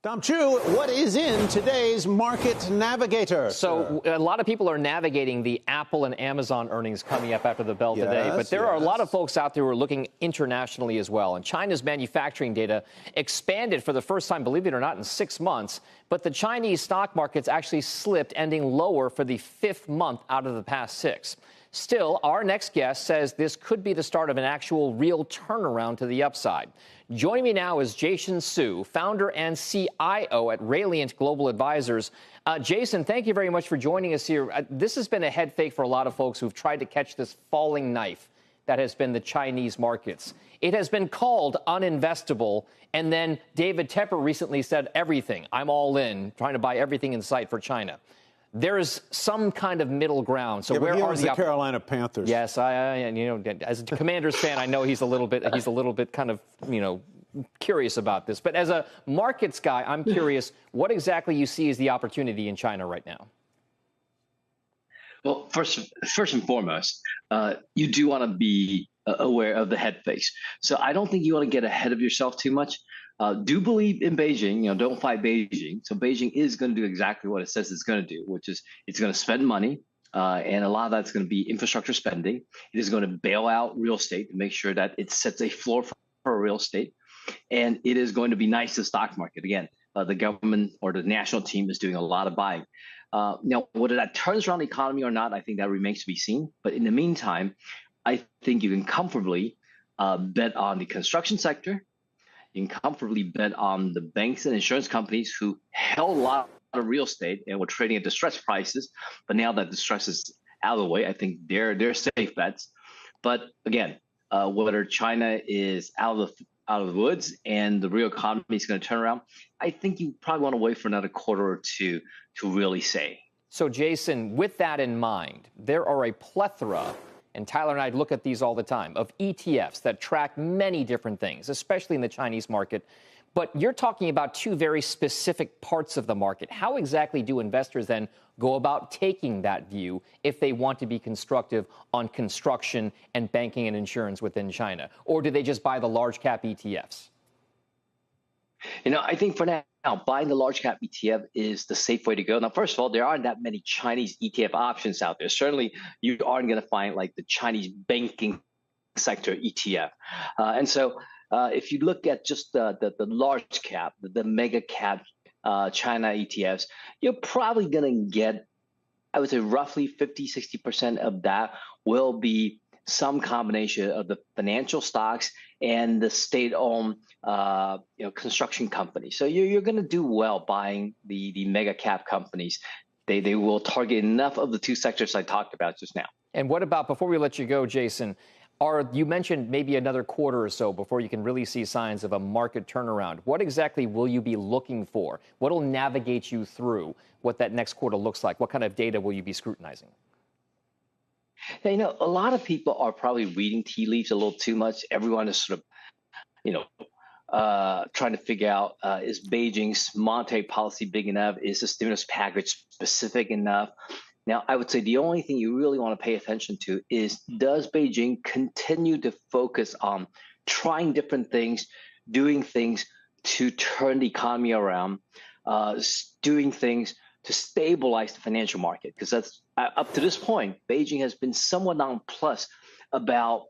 Tom Chu, what is in today's Market Navigator? So a lot of people are navigating the Apple and Amazon earnings coming up after the bell today. But there are a lot of folks out there who are looking internationally as well. And China's manufacturing data expanded for the first time, believe it or not, in 6 months. But the Chinese stock markets actually slipped, ending lower for the 5th month out of the past 6. Still, our next guest says this could be the start of an actual real turnaround to the upside. Joining me now is Jason Su, founder and CIO at Rayliant Global Advisors. Jason, thank you very much for joining us here. This has been a head fake for a lot of folks who've tried to catch this falling knife that has been the Chinese markets. It has been called uninvestable, and then David Tepper recently said everything. I'm all in, trying to buy everything in sight for China. There is some kind of middle ground. So where are the Carolina Panthers? Yes, as a Commanders fan, I know he's a little bit kind of, curious about this. But as a markets guy, I'm curious what exactly you see as the opportunity in China right now. Well, first and foremost, you do want to be aware of the head fakes. So I don't think you want to get ahead of yourself too much. Do believe in Beijing, don't fight Beijing. So Beijing is going to do exactly what it says it's going to do, which is it's going to spend money, and a lot of that's going to be infrastructure spending. It is going to bail out real estate to make sure that it sets a floor for real estate, and it is going to be nice to the stock market. Again, the government or the national team is doing a lot of buying. Now, whether that turns around the economy or not, I think that remains to be seen. But in the meantime, I think you can comfortably bet on the construction sector. You can comfortably bet on the banks and insurance companies who held a lot of real estate and were trading at distressed prices. But now that distress is out of the way, I think they're safe bets. But again, whether China is out of the woods and the real economy is going to turn around, I think you probably want to wait for another quarter or two to really say. So, Jason, with that in mind, there are a plethora, and Tyler and I look at these all the time, of ETFs that track many different things, especially in the Chinese market. But you're talking about two very specific parts of the market. How exactly do investors then go about taking that view if they want to be constructive on construction and banking and insurance within China? Or do they just buy the large cap ETFs? I think for now, buying the large cap ETF is the safe way to go. Now, first of all, there aren't that many Chinese ETF options out there. Certainly, you aren't going to find like the Chinese banking sector ETF. And so if you look at just the large cap, the mega cap China ETFs, you're probably going to get, I would say, roughly 50–60% of that will be some combination of the financial stocks and the state-owned construction companies. So you're going to do well buying the mega cap companies. They will target enough of the two sectors I talked about just now. And what about, before we let you go, Jason, you mentioned maybe another quarter or so before you can really see signs of a market turnaround. What exactly will you be looking for? What will navigate you through what that next quarter looks like? What kind of data will you be scrutinizing? A lot of people are probably reading tea leaves a little too much. Everyone is sort of, trying to figure out, is Beijing's monetary policy big enough? Is the stimulus package specific enough? Now, I would say the only thing you really want to pay attention to is, does Beijing continue to focus on trying different things, doing things to turn the economy around, doing things to stabilize the financial market? Because that's up to this point, Beijing has been somewhat nonplussed about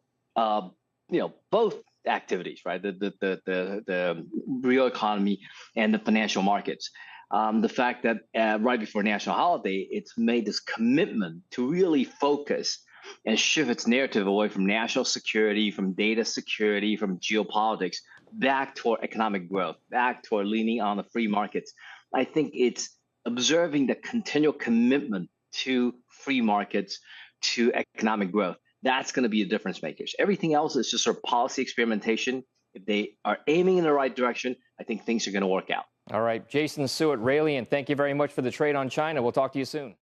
both activities, right? The real economy and the financial markets. The fact that right before national holiday, it's made this commitment to really focus and shift its narrative away from national security, from data security, from geopolitics, back toward economic growth, back toward leaning on the free markets. I think it's observing the continual commitment to free markets, to economic growth. That's going to be the difference makers. Everything else is just sort of policy experimentation. If they are aiming in the right direction, I think things are going to work out. All right. Jason Su at Rayliant, thank you very much for the trade on China. We'll talk to you soon.